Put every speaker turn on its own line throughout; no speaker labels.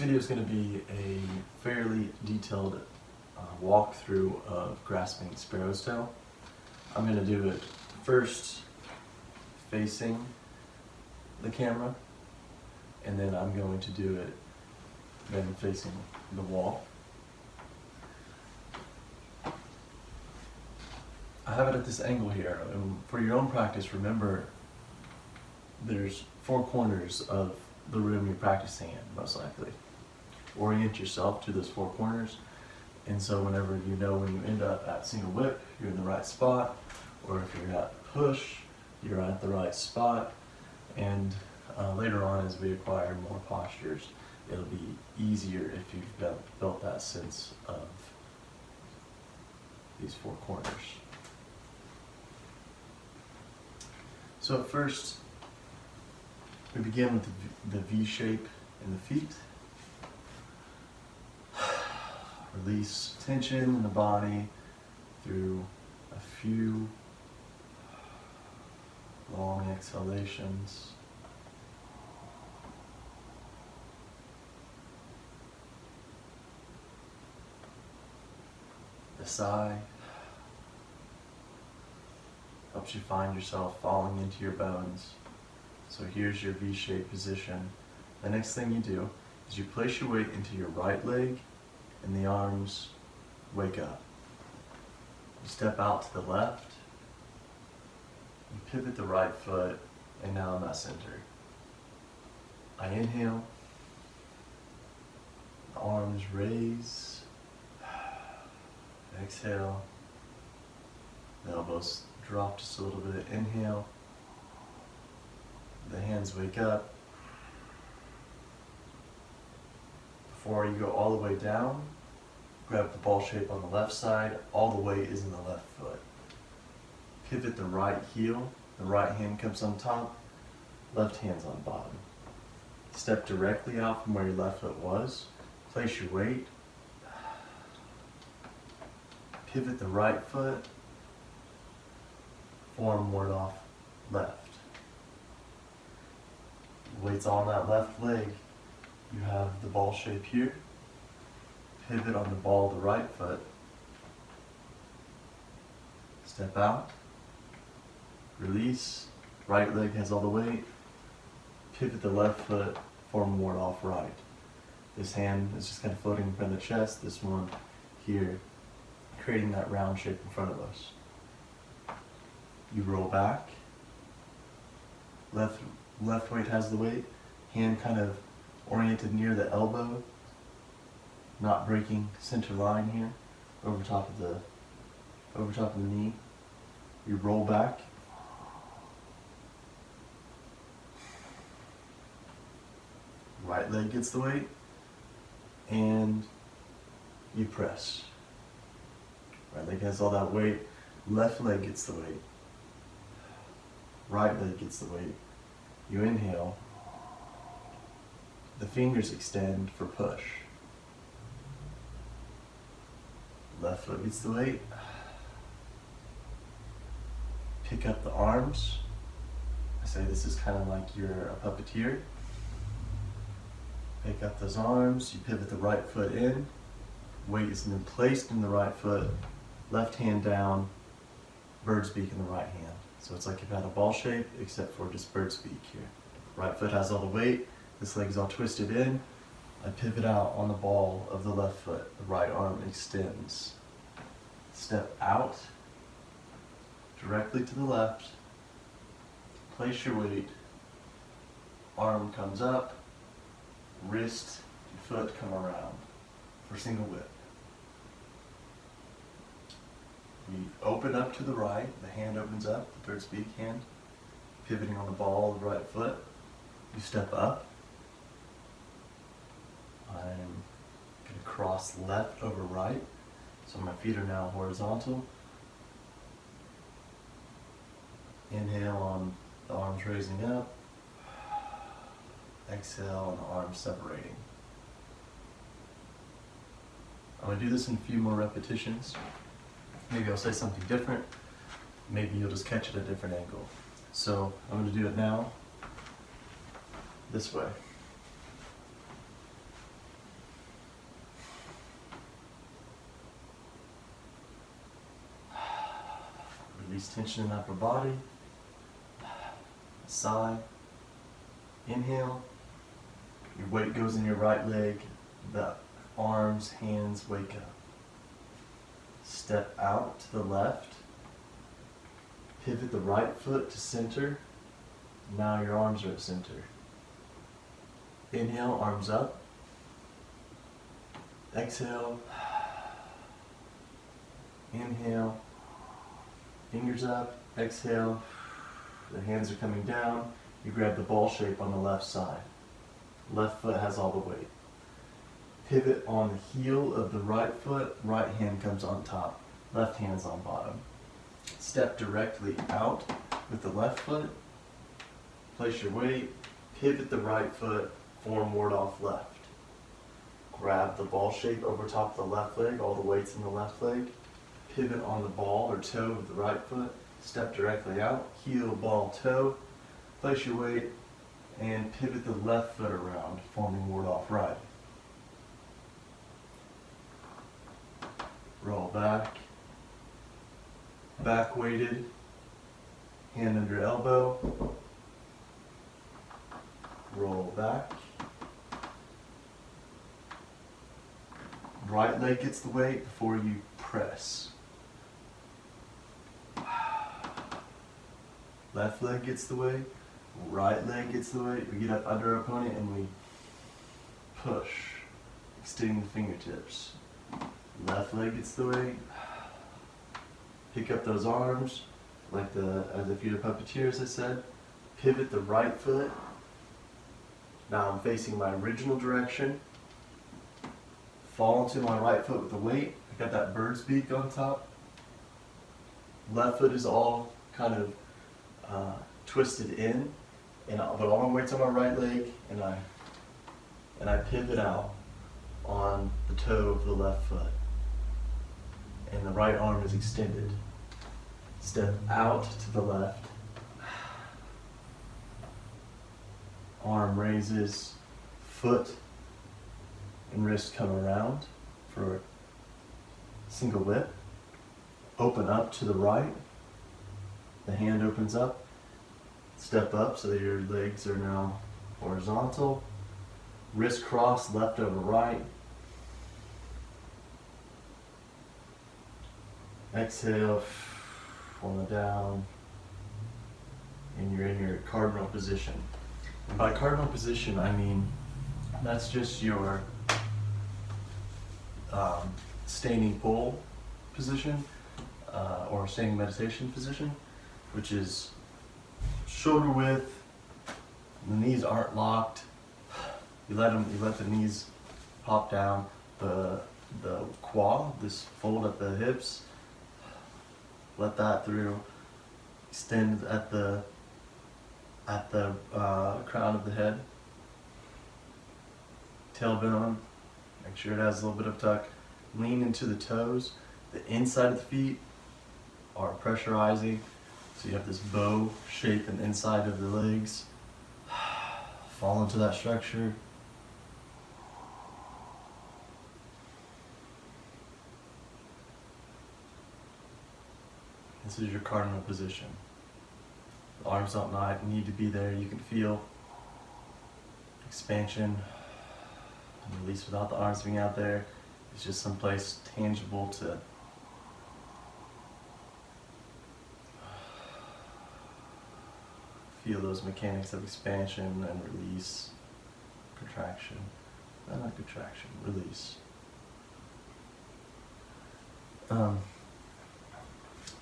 video is going to be a fairly detailed walkthrough of grasping Sparrow's tail. I'm going to do it first facing the camera, and then I'm going to do it then facing the wall. I have it at this angle here, and for your own practice, remember there's 4 corners of the room you're practicing in, most likely. Orient yourself to those 4 corners, and so whenever you know when you end up at single whip, you're in the right spot, or if you're at push, you're at the right spot, and later on as we acquire more postures, it'll be easier if you've built that sense of these 4 corners. So at first, we begin with the V shape in the feet. Release tension in the body through a few long exhalations. The sigh helps you find yourself falling into your bones. So here's your V-shaped position. The next thing you do is you place your weight into your right leg and the arms wake up. You step out to the left, you pivot the right foot, and now I'm at center. I inhale, the arms raise, exhale, the elbows drop just a little bit, inhale, the hands wake up. Before you go all the way down, grab the ball shape on the left side, all the weight is in the left foot. Pivot the right heel, the right hand comes on top, left hand's on bottom. Step directly out from where your left foot was, place your weight, pivot the right foot, form ward off left. Weight's on that left leg, you have the ball shape here, pivot on the ball of the right foot, step out, release, right leg has all the weight, pivot the left foot, form ward off right. This hand is just kind of floating in front of the chest, this one here, creating that round shape in front of us. You roll back, left weight has the weight, hand kind of oriented near the elbow, not breaking center line here, over top of the knee. You roll back, right leg gets the weight, and you press. Right leg has all that weight, left leg gets the weight, right leg gets the weight. You inhale, the fingers extend for push. Left foot gets the weight. Pick up the arms. I say this is kind of like you're a puppeteer. Pick up those arms, you pivot the right foot in. Weight is then placed in the right foot, left hand down, bird's beak in the right hand. So it's like you've had a ball shape, except for just bird's beak here. Right foot has all the weight, this leg's all twisted in. I pivot out on the ball of the left foot, the right arm extends. Step out, directly to the left, place your weight, arm comes up, wrist and foot come around for single whip. We open up to the right, the hand opens up, the bird's beak hand, pivoting on the ball of the right foot. You step up. I'm going to cross left over right, so my feet are now horizontal. Inhale on the arms raising up, exhale on the arms separating. I'm going to do this in a few more repetitions. Maybe I'll say something different, maybe you'll just catch it at a different angle. So I'm going to do it now, this way. Release tension in the upper body. Sigh. Inhale. Your weight goes in your right leg. The arms, hands wake up. Step out to the left. Pivot the right foot to center. Now your arms are at center. Inhale, arms up. Exhale. Inhale. Fingers up. Exhale. The hands are coming down. You grab the ball shape on the left side. Left foot has all the weight. Pivot on the heel of the right foot. Right hand comes on top. Left hand's on bottom. Step directly out with the left foot. Place your weight. Pivot the right foot. Form ward off left. Grab the ball shape over top of the left leg. All the weight's in the left leg. Pivot on the ball or toe of the right foot. Step directly out. Heel, ball, toe. Place your weight and pivot the left foot around, forming ward off right. Roll back. Back weighted. Hand under elbow. Roll back. Right leg gets the weight before you press. Left leg gets the weight. Right leg gets the weight. We get up under our opponent and we push, extending the fingertips. Left leg gets the weight. Pick up those arms, as if you're a puppeteer, as I said. Pivot the right foot. Now I'm facing my original direction. Fall into my right foot with the weight. I got that bird's beak on top. Left foot is all kind of twisted in, but all my weight's on my right leg, and I pivot out on the toe of the left foot, and the right arm is extended. Step out to the left. Arm raises, foot and wrist come around for a single whip. Open up to the right. The hand opens up. Step up so that your legs are now horizontal. Wrist cross, left over right. Exhale, fall down, and you're in your cardinal position. And by cardinal position, I mean that's just your standing pole position or standing meditation position, which is shoulder width. The knees aren't locked. You let the knees pop down. The quad, this fold at the hips, let that through. Extend at the crown of the head. Tailbone, make sure it has a little bit of tuck. Lean into the toes. The inside of the feet are pressurizing. So you have this bow shape in the inside of the legs. Fall into that structure. This is your cardinal position. The arms don't need to be there. You can feel expansion and release without the arms being out there. It's just someplace tangible to feel those mechanics of expansion and release, contraction, not contraction, release.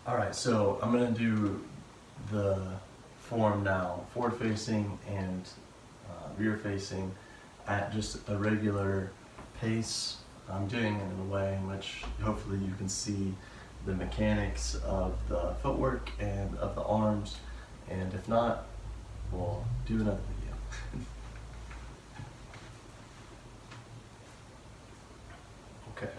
Alright, so I'm going to do the form now, forward facing and rear facing at just a regular pace. I'm doing it in a way in which hopefully you can see the mechanics of the footwork and of the arms, and if not, we'll do another video. Okay.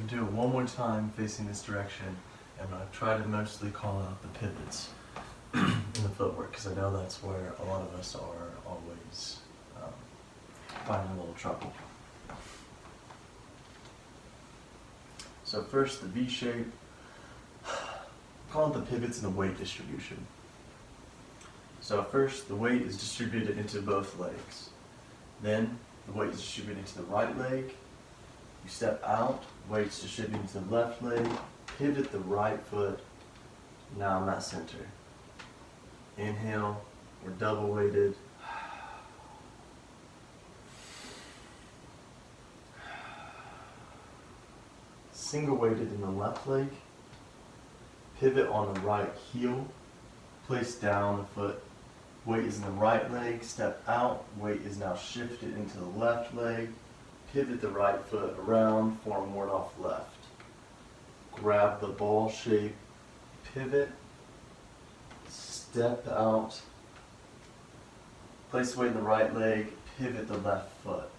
going to do it one more time facing this direction, and I'm going to try to mostly call out the pivots in the footwork, because I know that's where a lot of us are always finding a little trouble. So first, the V shape. Call it the pivots and the weight distribution. So first, the weight is distributed into both legs. Then, the weight is distributed into the right leg. You step out, weight's distributed into the left leg, pivot the right foot. Now I'm at center. Inhale, we're double weighted. Single weighted in the left leg. Pivot on the right heel. Place down the foot. Weight is in the right leg. Step out. Weight is now shifted into the left leg. Pivot the right foot around. Form ward off left. Grab the ball shape. Pivot. Step out. Place weight in the right leg. Pivot the left foot.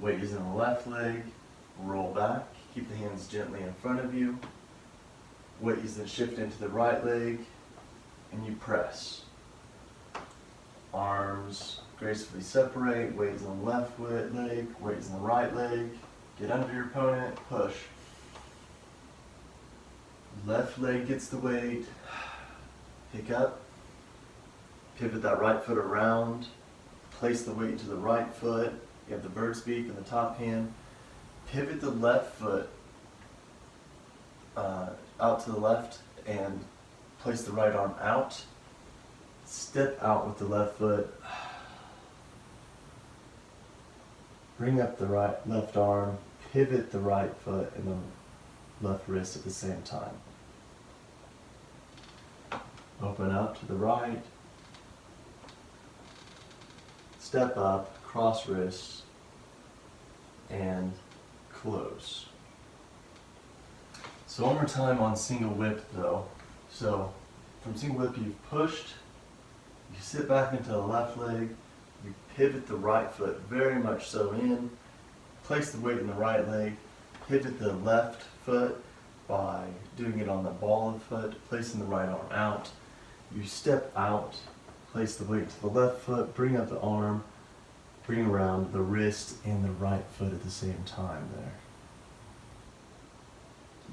Weight is in the left leg. Roll back. Keep the hands gently in front of you. Weight is then shifted into the right leg, and you press. Arms gracefully separate. Weight is on the left leg. Weight is in the right leg. Get under your opponent. Push. Left leg gets the weight. Pick up. Pivot that right foot around. Place the weight into the right foot. You have the bird's beak in the top hand. Pivot the left foot out to the left and place the right arm out. Step out with the left foot. Bring up the left arm. Pivot the right foot and the left wrist at the same time. Open up to the right. Step up, cross wrists, and close. So one more time on single whip though. So from single whip you've pushed, you sit back into the left leg, you pivot the right foot very much so in, place the weight in the right leg, pivot the left foot by doing it on the ball of the foot, placing the right arm out. You step out, place the weight to the left foot, bring up the arm, bring around the wrist and the right foot at the same time there.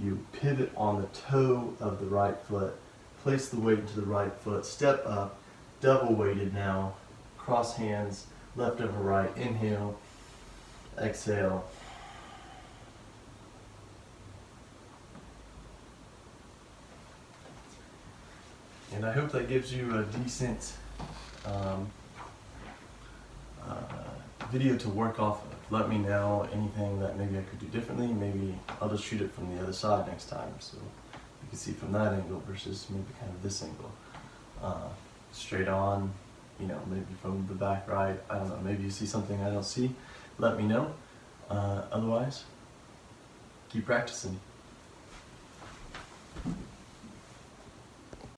You pivot on the toe of the right foot, place the weight into the right foot, step up, double weighted now, cross hands, left over right, inhale, exhale. And I hope that gives you a decent video to work off of. Let me know anything that maybe I could do differently. Maybe I'll just shoot it from the other side next time, so you can see from that angle versus maybe kind of this angle. Straight on, you know, maybe from the back right. I don't know, maybe you see something I don't see. Let me know. Otherwise, keep practicing.